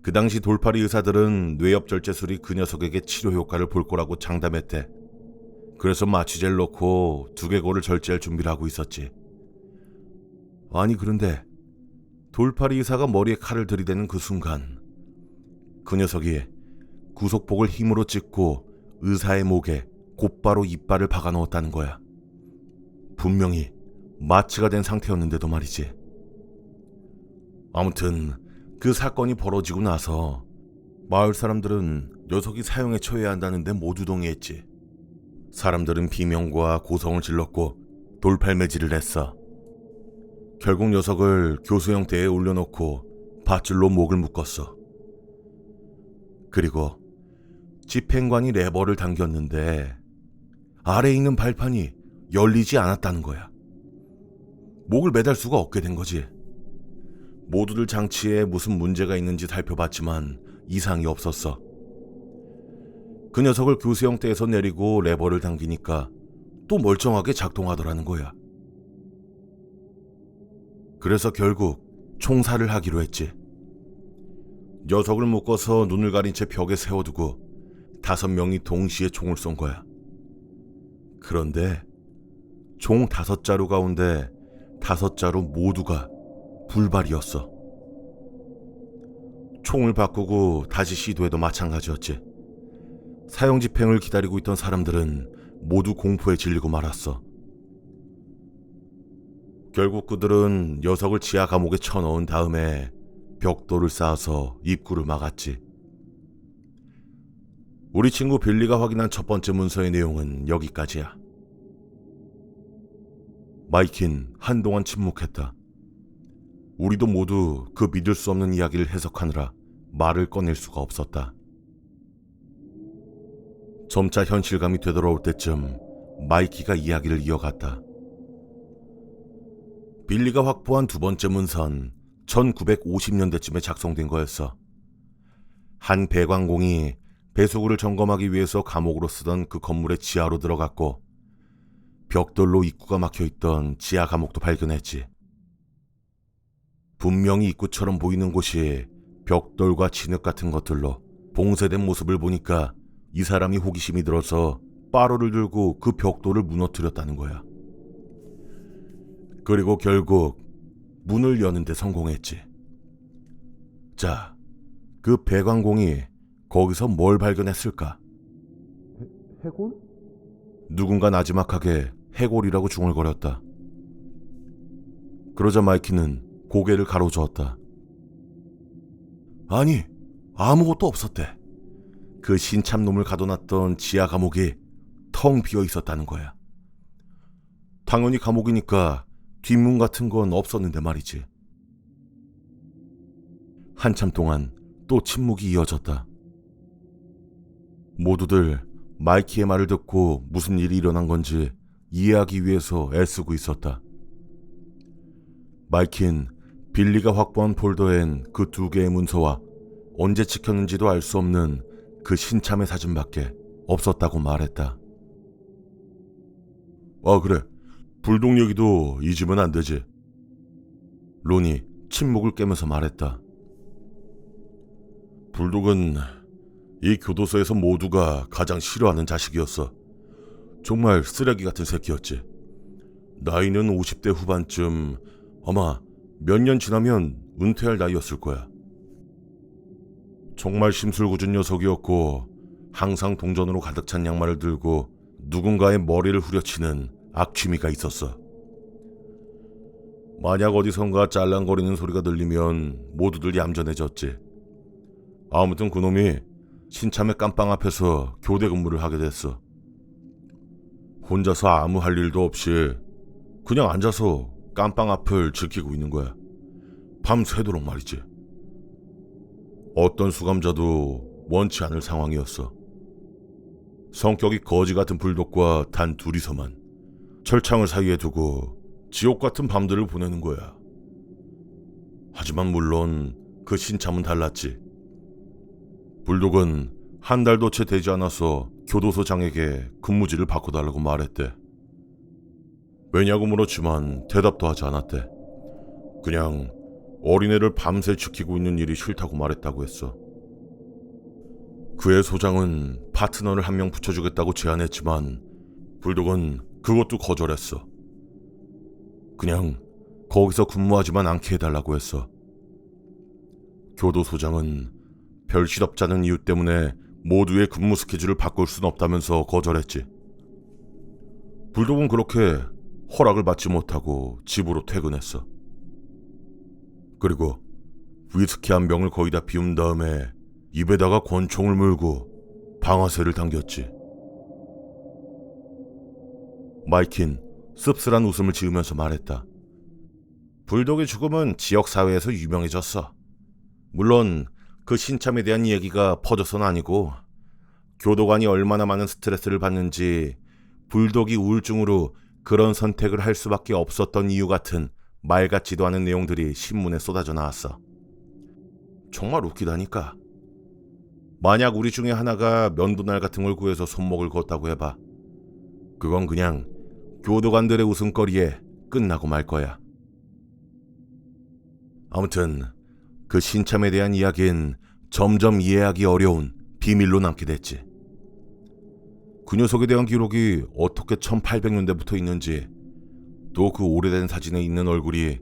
그 당시 돌팔이 의사들은 뇌엽절제술이 그 녀석에게 치료 효과를 볼 거라고 장담했대. 그래서 마취제를 넣고 두개골을 절제할 준비를 하고 있었지. 아니 그런데 돌팔이 의사가 머리에 칼을 들이대는 그 순간 그 녀석이 구속복을 힘으로 찢고 의사의 목에 곧바로 이빨을 박아 넣었다는 거야. 분명히 마취가 된 상태였는데도 말이지. 아무튼 그 사건이 벌어지고 나서 마을 사람들은 녀석이 사형에 처해야 한다는데 모두 동의했지. 사람들은 비명과 고성을 질렀고 돌팔매질을 했어. 결국 녀석을 교수 형태에 올려놓고 밧줄로 목을 묶었어. 그리고 집행관이 레버를 당겼는데 아래에 있는 발판이 열리지 않았다는 거야. 목을 매달 수가 없게 된 거지. 모두들 장치에 무슨 문제가 있는지 살펴봤지만 이상이 없었어. 그 녀석을 교수 형태에서 내리고 레버를 당기니까 또 멀쩡하게 작동하더라는 거야. 그래서 결국 총살을 하기로 했지. 녀석을 묶어서 눈을 가린 채 벽에 세워두고 5명이 동시에 총을 쏜 거야. 그런데 총 5자루 가운데 5자루 모두가 불발이었어. 총을 바꾸고 다시 시도해도 마찬가지였지. 사형 집행을 기다리고 있던 사람들은 모두 공포에 질리고 말았어. 결국 그들은 녀석을 지하 감옥에 쳐넣은 다음에 벽돌을 쌓아서 입구를 막았지. 우리 친구 빌리가 확인한 첫 번째 문서의 내용은 여기까지야. 마이킨 한동안 침묵했다. 우리도 모두 그 믿을 수 없는 이야기를 해석하느라 말을 꺼낼 수가 없었다. 점차 현실감이 되돌아올 때쯤 마이키가 이야기를 이어갔다. 빌리가 확보한 두 번째 문서는 1950년대쯤에 작성된 거였어. 한 배관공이 배수구를 점검하기 위해서 감옥으로 쓰던 그 건물의 지하로 들어갔고 벽돌로 입구가 막혀있던 지하 감옥도 발견했지. 분명히 입구처럼 보이는 곳이 벽돌과 진흙 같은 것들로 봉쇄된 모습을 보니까 이 사람이 호기심이 들어서 빠로를 들고 그 벽돌을 무너뜨렸다는 거야. 그리고 결국 문을 여는 데 성공했지. 자, 그 배관공이 거기서 뭘 발견했을까? 해골? 누군가 나지막하게 해골이라고 중얼거렸다. 그러자 마이키는 고개를 가로저었다. 아니, 아무것도 없었대. 그 신참놈을 가둬놨던 지하 감옥이 텅 비어 있었다는 거야. 당연히 감옥이니까 뒷문 같은 건 없었는데 말이지. 한참 동안 또 침묵이 이어졌다. 모두들 마이키의 말을 듣고 무슨 일이 일어난 건지 이해하기 위해서 애쓰고 있었다. 마이키는 빌리가 확보한 폴더엔 그 2개의 문서와 언제 찍혔는지도 알 수 없는 그 신참의 사진밖에 없었다고 말했다. 아, 그래. 불독 얘기도 잊으면 안 되지. 론이 침묵을 깨면서 말했다. 불독은 이 교도소에서 모두가 가장 싫어하는 자식이었어. 정말 쓰레기 같은 새끼였지. 나이는 50대 후반쯤, 아마 몇 년 지나면 은퇴할 나이였을 거야. 정말 심술궂은 녀석이었고 항상 동전으로 가득 찬 양말을 들고 누군가의 머리를 후려치는 악취미가 있었어. 만약 어디선가 짤랑거리는 소리가 들리면 모두들 얌전해졌지. 아무튼 그놈이 신참의 깜빵 앞에서 교대 근무를 하게 됐어. 혼자서 아무 할 일도 없이 그냥 앉아서 깜빵 앞을 지키고 있는 거야. 밤새도록 말이지. 어떤 수감자도 원치 않을 상황이었어. 성격이 거지 같은 불독과 단 둘이서만 철창을 사이에 두고 지옥 같은 밤들을 보내는 거야. 하지만 물론 그 신참은 달랐지. 불독은 한 달도 채 되지 않아서 교도소장에게 근무지를 바꿔달라고 말했대. 왜냐고 물었지만 대답도 하지 않았대. 그냥 어린애를 밤새 지키고 있는 일이 싫다고 말했다고 했어. 그의 소장은 파트너를 한 명 붙여주겠다고 제안했지만 불독은 그것도 거절했어. 그냥 거기서 근무하지만 않게 해달라고 했어. 교도소장은 별 실업지 않은 이유 때문에 모두의 근무 스케줄을 바꿀 순 없다면서 거절했지. 불독은 그렇게 허락을 받지 못하고 집으로 퇴근했어. 그리고 위스키 한 병을 거의 다 비운 다음에 입에다가 권총을 물고 방아쇠를 당겼지. 마이킨 씁쓸한 웃음을 지으면서 말했다. 불독의 죽음은 지역사회에서 유명해졌어. 물론 그 신참에 대한 얘기가 퍼져서는 아니고 교도관이 얼마나 많은 스트레스를 받는지 불독이 우울증으로 그런 선택을 할 수밖에 없었던 이유 같은 말 같지도 않은 내용들이 신문에 쏟아져 나왔어. 정말 웃기다니까. 만약 우리 중에 하나가 면도날 같은 걸 구해서 손목을 그었다고 해봐. 그건 그냥 교도관들의 웃음거리에 끝나고 말 거야. 아무튼 그 신참에 대한 이야기는 점점 이해하기 어려운 비밀로 남게 됐지. 그 녀석에 대한 기록이 어떻게 1800년대부터 있는지, 또 그 오래된 사진에 있는 얼굴이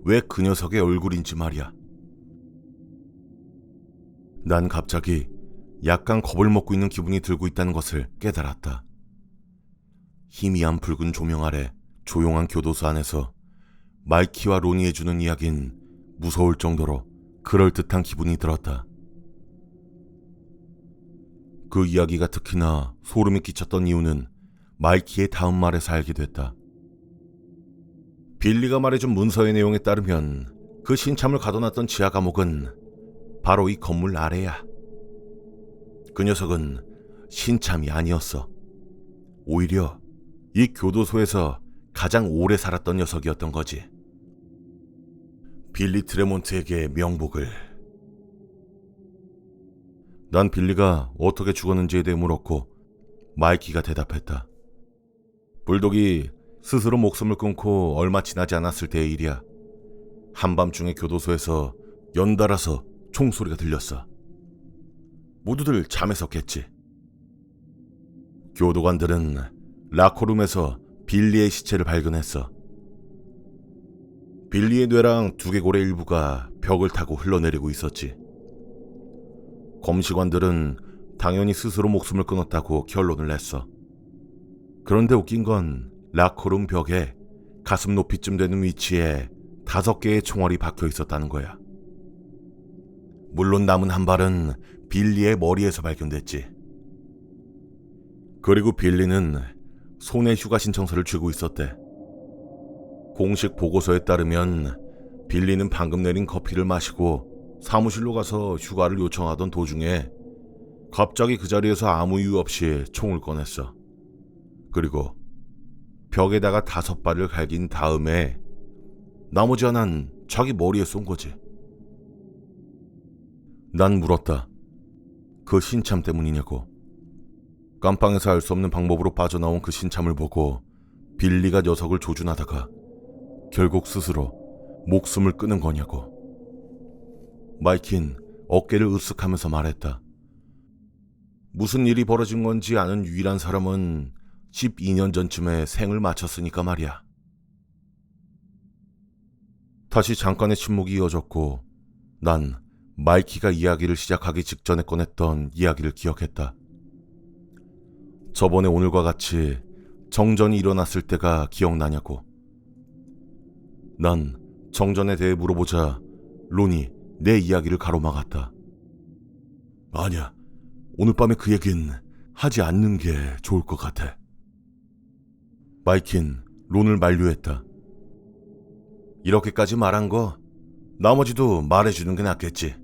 왜 그 녀석의 얼굴인지 말이야. 난 갑자기 약간 겁을 먹고 있는 기분이 들고 있다는 것을 깨달았다. 희미한 붉은 조명 아래 조용한 교도소 안에서 마이키와 론이 해주는 이야기는 무서울 정도로 그럴듯한 기분이 들었다. 그 이야기가 특히나 소름이 끼쳤던 이유는 마이키의 다음 말에서 알게 됐다. 빌리가 말해준 문서의 내용에 따르면 그 신참을 가둬놨던 지하 감옥은 바로 이 건물 아래야. 그 녀석은 신참이 아니었어. 오히려 이 교도소에서 가장 오래 살았던 녀석이었던 거지. 빌리 트레몬트에게 명복을. 난 빌리가 어떻게 죽었는지에 대해 물었고 마이키가 대답했다. 불독이 스스로 목숨을 끊고 얼마 지나지 않았을 때의 일이야. 한밤중에 교도소에서 연달아서 총소리가 들렸어. 모두들 잠에 섰겠지. 교도관들은 라커룸에서 빌리의 시체를 발견했어. 빌리의 뇌랑 두개골의 일부가 벽을 타고 흘러내리고 있었지. 검시관들은 당연히 스스로 목숨을 끊었다고 결론을 냈어. 그런데 웃긴 건 라커룸 벽에 가슴 높이쯤 되는 위치에 5개의 총알이 박혀 있었다는 거야. 물론 남은 한 발은 빌리의 머리에서 발견됐지. 그리고 빌리는 손에 휴가 신청서를 쥐고 있었대. 공식 보고서에 따르면 빌리는 방금 내린 커피를 마시고 사무실로 가서 휴가를 요청하던 도중에 갑자기 그 자리에서 아무 이유 없이 총을 꺼냈어. 그리고 벽에다가 5발을 갈긴 다음에 나머지 하나는 자기 머리에 쏜 거지. 난 물었다. 그 신참 때문이냐고. 깜빵에서 알 수 없는 방법으로 빠져나온 그 신참을 보고 빌리가 녀석을 조준하다가 결국 스스로 목숨을 끊은 거냐고. 마이킨 어깨를 으쓱하면서 말했다. 무슨 일이 벌어진 건지 아는 유일한 사람은 12년 전쯤에 생을 마쳤으니까 말이야. 다시 잠깐의 침묵이 이어졌고 난 마이키가 이야기를 시작하기 직전에 꺼냈던 이야기를 기억했다. 저번에 오늘과 같이 정전이 일어났을 때가 기억나냐고. 난 정전에 대해 물어보자 론이 내 이야기를 가로막았다. 아니야, 오늘 밤에 그 얘긴 하지 않는 게 좋을 것 같아. 마이킨 론을 만류했다. 이렇게까지 말한 거 나머지도 말해주는 게 낫겠지.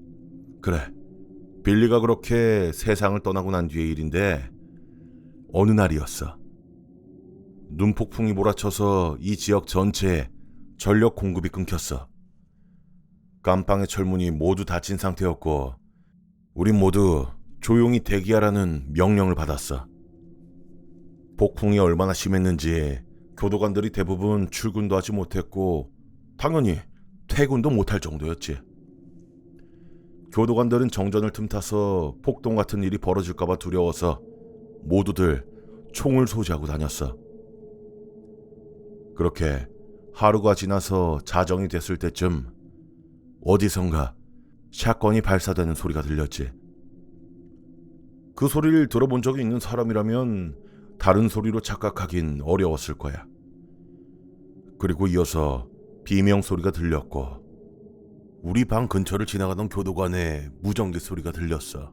그래, 빌리가 그렇게 세상을 떠나고 난 뒤의 일인데 어느 날이었어. 눈폭풍이 몰아쳐서 이 지역 전체에 전력 공급이 끊겼어. 깜빵의 철문이 모두 닫힌 상태였고 우린 모두 조용히 대기하라는 명령을 받았어. 폭풍이 얼마나 심했는지 교도관들이 대부분 출근도 하지 못했고 당연히 퇴근도 못할 정도였지. 교도관들은 정전을 틈타서 폭동 같은 일이 벌어질까봐 두려워서 모두들 총을 소지하고 다녔어. 그렇게 하루가 지나서 자정이 됐을 때쯤 어디선가 샷건이 발사되는 소리가 들렸지. 그 소리를 들어본 적이 있는 사람이라면 다른 소리로 착각하긴 어려웠을 거야. 그리고 이어서 비명 소리가 들렸고 우리 방 근처를 지나가던 교도관의 무전기 소리가 들렸어.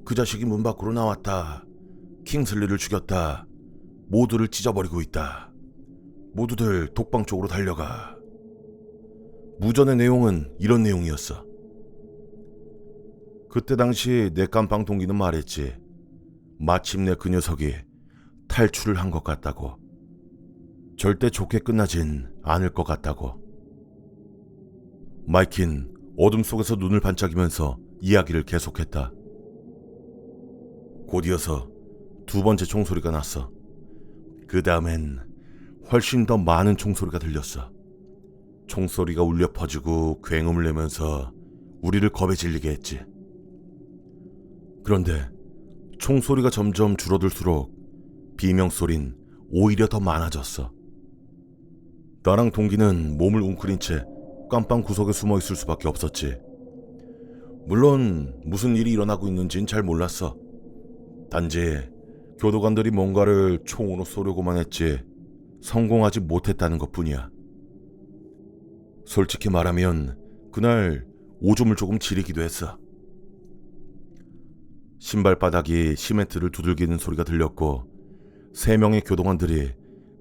그 자식이 문 밖으로 나왔다. 킹슬리를 죽였다. 모두를 찢어버리고 있다. 모두들 독방 쪽으로 달려가. 무전의 내용은 이런 내용이었어. 그때 당시 내 깜빵 동기는 말했지. 마침내 그 녀석이 탈출을 한 것 같다고. 절대 좋게 끝나진 않을 것 같다고. 마이킨 어둠 속에서 눈을 반짝이면서 이야기를 계속했다. 곧 이어서 2번째 총소리가 났어. 그 다음엔 훨씬 더 많은 총소리가 들렸어. 총소리가 울려 퍼지고 굉음을 내면서 우리를 겁에 질리게 했지. 그런데 총소리가 점점 줄어들수록 비명소린 오히려 더 많아졌어. 나랑 동기는 몸을 웅크린 채 깜빵 구석에 숨어 있을 수밖에 없었지. 물론 무슨 일이 일어나고 있는진 잘 몰랐어. 단지 교도관들이 뭔가를 총으로 쏘려고만 했지 성공하지 못했다는 것뿐이야. 솔직히 말하면 그날 오줌을 조금 지리기도 했어. 신발바닥이 시멘트를 두들기는 소리가 들렸고 3명의 교도관들이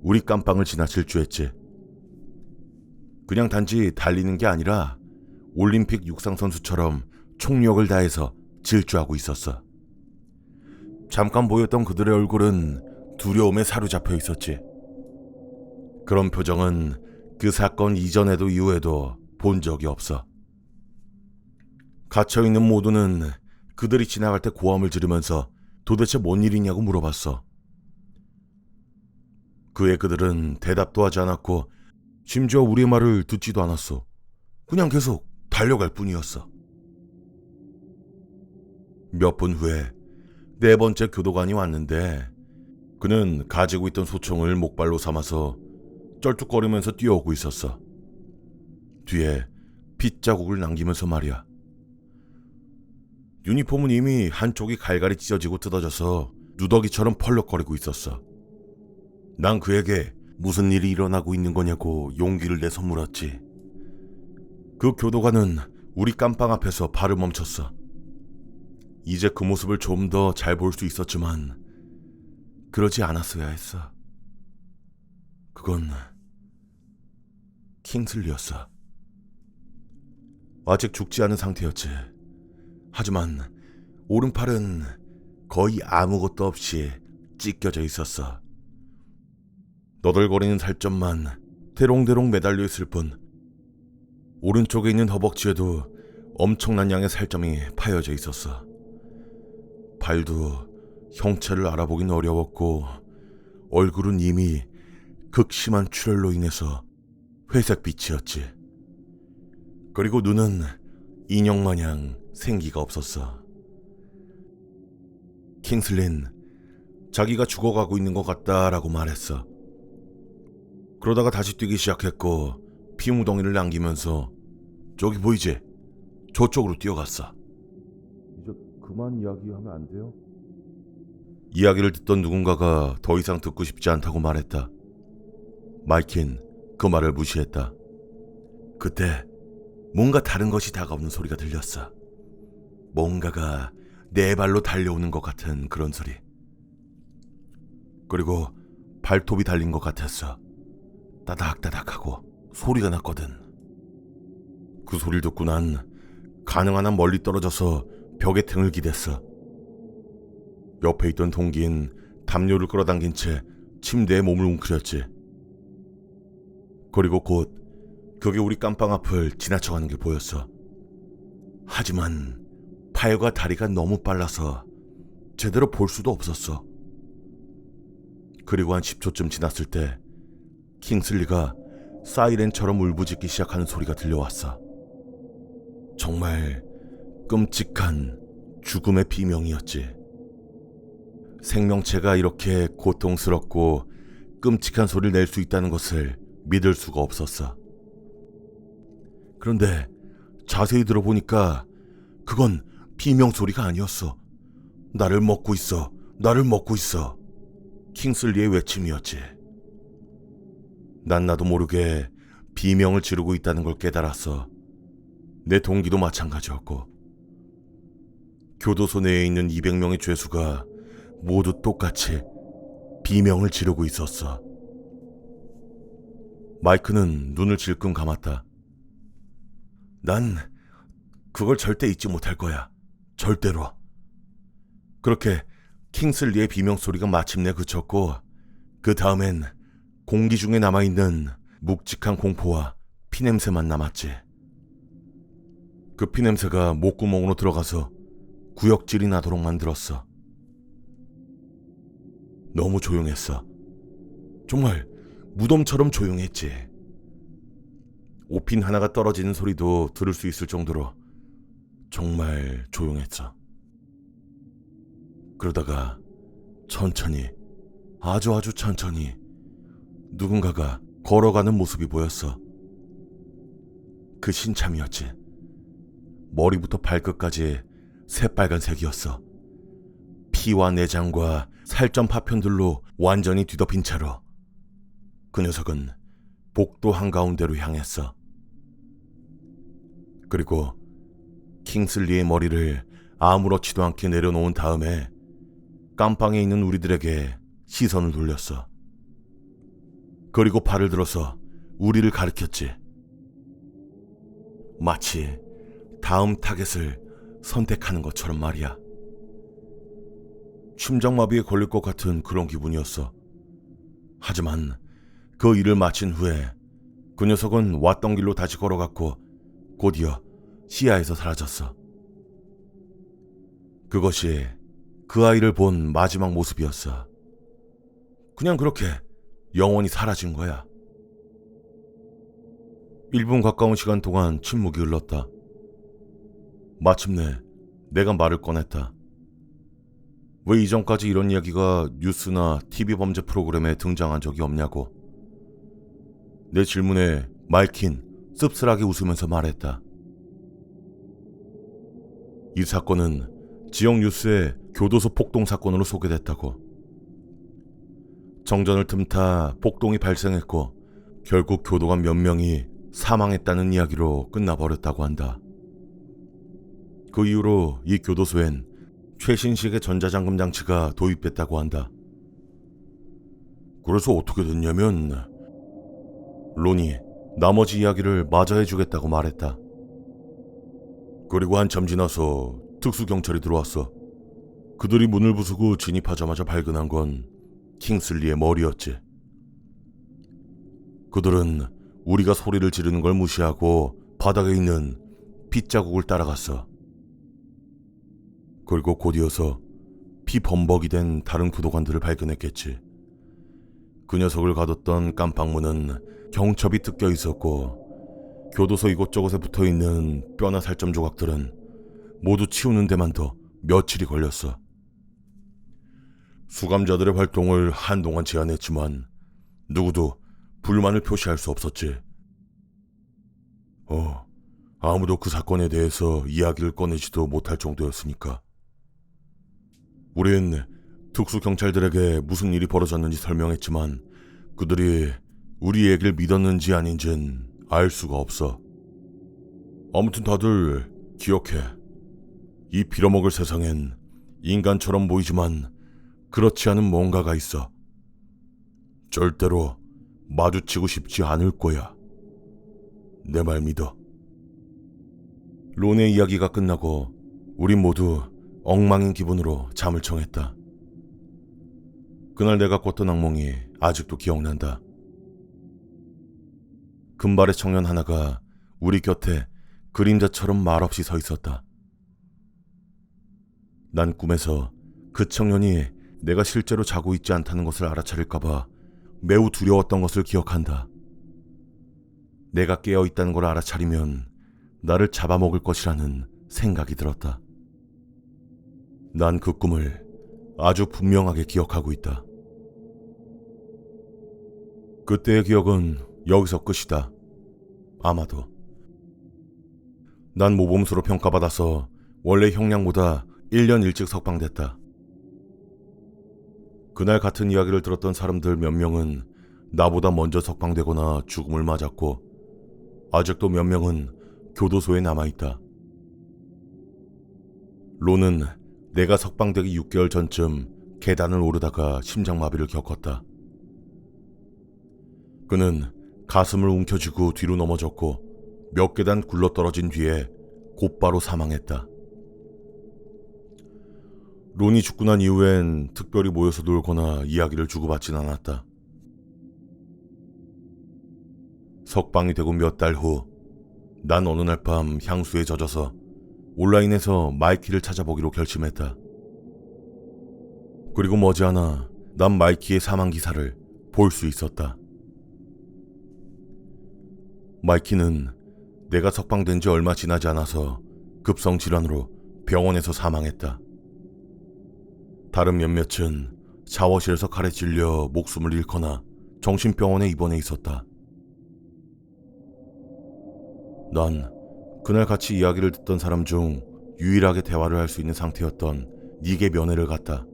우리 깜빵을 지나 질주했지. 그냥 단지 달리는 게 아니라 올림픽 육상선수처럼 총력을 다해서 질주하고 있었어. 잠깐 보였던 그들의 얼굴은 두려움에 사로잡혀 있었지. 그런 표정은 그 사건 이전에도 이후에도 본 적이 없어. 갇혀있는 모두는 그들이 지나갈 때 고함을 지르면서 도대체 뭔 일이냐고 물어봤어. 그의 그들은 대답도 하지 않았고 심지어 우리의 말을 듣지도 않았어. 그냥 계속 달려갈 뿐이었어. 몇 분 후에 네 번째 교도관이 왔는데 그는 가지고 있던 소총을 목발로 삼아서 쩔뚝거리면서 뛰어오고 있었어. 뒤에 핏자국을 남기면서 말이야. 유니폼은 이미 한쪽이 갈갈이 찢어지고 뜯어져서 누더기처럼 펄럭거리고 있었어. 난 그에게 무슨 일이 일어나고 있는 거냐고 용기를 내서 물었지. 그 교도관은 우리 깜빵 앞에서 발을 멈췄어. 이제 그 모습을 좀 더 잘 볼 수 있었지만 그러지 않았어야 했어. 그건 킹슬리였어. 아직 죽지 않은 상태였지. 하지만 오른팔은 거의 아무것도 없이 찢겨져 있었어. 너덜거리는 살점만 대롱대롱 매달려 있을 뿐 오른쪽에 있는 허벅지에도 엄청난 양의 살점이 파여져 있었어. 발도 형체를 알아보긴 어려웠고 얼굴은 이미 극심한 출혈로 인해서 회색빛이었지. 그리고 눈은 인형마냥 생기가 없었어. 킹슬린 자기가 죽어가고 있는 것 같다라고 말했어. 그러다가 다시 뛰기 시작했고 피무덩이를 남기면서 저기 보이지? 저쪽으로 뛰어갔어. 이제 그만 이야기하면 안 돼요? 이야기를 듣던 누군가가 더 이상 듣고 싶지 않다고 말했다. 마이킨 그 말을 무시했다. 그때 뭔가 다른 것이 다가오는 소리가 들렸어. 뭔가가 내 발로 달려오는 것 같은 그런 소리. 그리고 발톱이 달린 것 같았어. 따닥따닥하고 소리가 났거든. 그 소리를 듣고 난 가능한 한 멀리 떨어져서 벽에 등을 기댔어. 옆에 있던 동기인 담요를 끌어당긴 채 침대에 몸을 웅크렸지. 그리고 곧 그게 우리 깜빵 앞을 지나쳐가는 게 보였어. 하지만 팔과 다리가 너무 빨라서 제대로 볼 수도 없었어. 그리고 한 10초쯤 지났을 때 킹슬리가 사이렌처럼 울부짖기 시작하는 소리가 들려왔어. 정말 끔찍한 죽음의 비명이었지. 생명체가 이렇게 고통스럽고 끔찍한 소리를 낼 수 있다는 것을 믿을 수가 없었어. 그런데 자세히 들어보니까 그건 비명 소리가 아니었어. 나를 먹고 있어. 나를 먹고 있어. 킹슬리의 외침이었지. 난 나도 모르게 비명을 지르고 있다는 걸 깨달았어. 내 동기도 마찬가지였고. 교도소 내에 있는 200명의 죄수가 모두 똑같이 비명을 지르고 있었어. 마이크는 눈을 질끈 감았다. 난 그걸 절대 잊지 못할 거야. 절대로. 그렇게 킹슬리의 비명소리가 마침내 그쳤고 그 다음엔 공기 중에 남아있는 묵직한 공포와 피냄새만 남았지. 그 피냄새가 목구멍으로 들어가서 구역질이 나도록 만들었어. 너무 조용했어. 정말 무덤처럼 조용했지. 옷핀 하나가 떨어지는 소리도 들을 수 있을 정도로 정말 조용했어. 그러다가 천천히, 아주 천천히 누군가가 걸어가는 모습이 보였어. 그 신참이었지. 머리부터 발끝까지 새빨간색이었어. 피와 내장과 살점 파편들로 완전히 뒤덮인 채로 그 녀석은 복도 한가운데로 향했어. 그리고 킹슬리의 머리를 아무렇지도 않게 내려놓은 다음에 깜빵에 있는 우리들에게 시선을 돌렸어. 그리고 발을 들어서 우리를 가리켰지. 마치 다음 타겟을 선택하는 것처럼 말이야. 심장마비에 걸릴 것 같은 그런 기분이었어. 하지만 그 일을 마친 후에 그 녀석은 왔던 길로 다시 걸어갔고 곧이어 시야에서 사라졌어. 그것이 그 아이를 본 마지막 모습이었어. 그냥 그렇게 영원히 사라진 거야. 1분 가까운 시간 동안 침묵이 흘렀다. 마침내 내가 말을 꺼냈다. 왜 이전까지 이런 이야기가 뉴스나 TV 범죄 프로그램에 등장한 적이 없냐고. 내 질문에 마이킨 씁쓸하게 웃으면서 말했다. 이 사건은 지역 뉴스에 교도소 폭동 사건으로 소개됐다고. 정전을 틈타 폭동이 발생했고 결국 교도관 몇 명이 사망했다는 이야기로 끝나버렸다고 한다. 그 이후로 이 교도소엔 최신식의 전자잠금 장치가 도입됐다고 한다. 그래서 어떻게 됐냐면 론이 나머지 이야기를 마저 해주겠다고 말했다. 그리고 한참 지나서 특수경찰이 들어왔어. 그들이 문을 부수고 진입하자마자 발견한 건 킹슬리의 머리였지. 그들은 우리가 소리를 지르는 걸 무시하고 바닥에 있는 핏자국을 따라갔어. 그리고 곧 이어서 피 범벅이 된 다른 교도관들을 발견했겠지. 그 녀석을 가뒀던 깜빵문은 경첩이 뜯겨 있었고 교도소 이곳저곳에 붙어있는 뼈나 살점 조각들은 모두 치우는 데만 더 며칠이 걸렸어. 수감자들의 활동을 한동안 제한했지만 누구도 불만을 표시할 수 없었지. 아무도 그 사건에 대해서 이야기를 꺼내지도 못할 정도였으니까. 우린 특수경찰들에게 무슨 일이 벌어졌는지 설명했지만 그들이 우리 얘기를 믿었는지 아닌진 알 수가 없어. 아무튼 다들 기억해. 이 빌어먹을 세상엔 인간처럼 보이지만 그렇지 않은 뭔가가 있어. 절대로 마주치고 싶지 않을 거야. 내 말 믿어. 론의 이야기가 끝나고 우린 모두 엉망인 기분으로 잠을 청했다. 그날 내가 꿨던 악몽이 아직도 기억난다. 금발의 청년 하나가 우리 곁에 그림자처럼 말없이 서 있었다. 난 꿈에서 그 청년이 내가 실제로 자고 있지 않다는 것을 알아차릴까봐 매우 두려웠던 것을 기억한다. 내가 깨어있다는 걸 알아차리면 나를 잡아먹을 것이라는 생각이 들었다. 난 그 꿈을 아주 분명하게 기억하고 있다. 그때의 기억은 여기서 끝이다. 아마도. 난 모범수로 평가받아서 원래 형량보다 1년 일찍 석방됐다. 그날 같은 이야기를 들었던 사람들 몇 명은 나보다 먼저 석방되거나 죽음을 맞았고 아직도 몇 명은 교도소에 남아있다. 론은 내가 석방되기 6개월 전쯤 계단을 오르다가 심장마비를 겪었다. 그는 가슴을 움켜쥐고 뒤로 넘어졌고 몇 계단 굴러떨어진 뒤에 곧바로 사망했다. 론이 죽고 난 이후엔 특별히 모여서 놀거나 이야기를 주고받진 않았다. 석방이 되고 몇 달 후, 난 어느 날 밤 향수에 젖어서 온라인에서 마이키를 찾아보기로 결심했다. 그리고 머지않아 난 마이키의 사망 기사를 볼 수 있었다. 마이키는 내가 석방된 지 얼마 지나지 않아서 급성 질환으로 병원에서 사망했다. 다른 몇몇은 샤워실에서 칼에 찔려 목숨을 잃거나 정신병원에 입원해 있었다. 난 그날 같이 이야기를 듣던 사람 중 유일하게 대화를 할 수 있는 상태였던 닉의 면회를 갔다.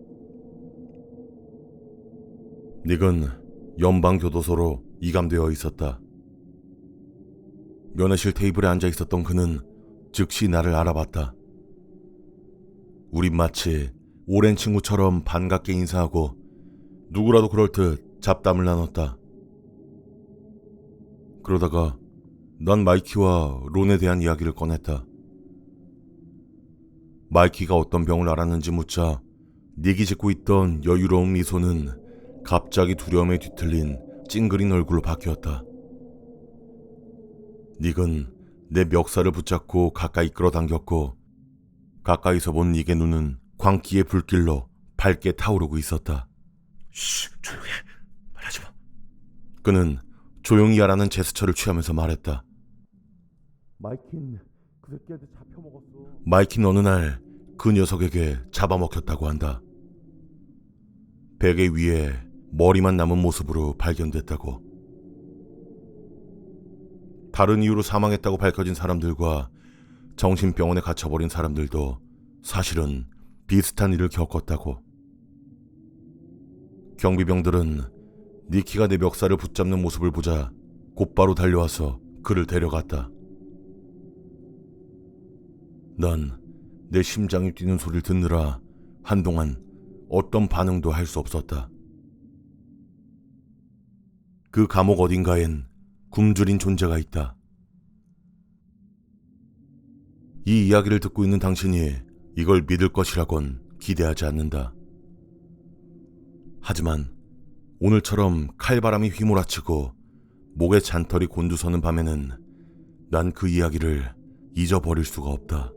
닉은 연방교도소로 이감되어 있었다. 면회실 테이블에 앉아 있었던 그는 즉시 나를 알아봤다. 우린 마치 오랜 친구처럼 반갑게 인사하고 누구라도 그럴 듯 잡담을 나눴다. 그러다가 난 마이키와 론에 대한 이야기를 꺼냈다. 마이키가 어떤 병을 앓았는지 묻자 닉이 짓고 있던 여유로운 미소는 갑자기 두려움에 뒤틀린 찡그린 얼굴로 바뀌었다. 닉은 내 멱살을 붙잡고 가까이 끌어당겼고 가까이서 본 닉의 눈은 광기의 불길로 밝게 타오르고 있었다. 쉿, 조용해. 말하지 마. 그는 조용히 하라는 제스처를 취하면서 말했다. 마이킨 그 새끼한테 잡혀먹었어. 마이킨 어느 날 그 녀석에게 잡아먹혔다고 한다. 베개 위에 머리만 남은 모습으로 발견됐다고. 다른 이유로 사망했다고 밝혀진 사람들과 정신병원에 갇혀버린 사람들도 사실은 비슷한 일을 겪었다고. 경비병들은 니키가 내 멱살을 붙잡는 모습을 보자 곧바로 달려와서 그를 데려갔다. 난 내 심장이 뛰는 소리를 듣느라 한동안 어떤 반응도 할 수 없었다. 그 감옥 어딘가엔 굶주린 존재가 있다. 이 이야기를 듣고 있는 당신이 이걸 믿을 것이라곤 기대하지 않는다. 하지만 오늘처럼 칼바람이 휘몰아치고 목에 잔털이 곤두서는 밤에는 난 그 이야기를 잊어버릴 수가 없다.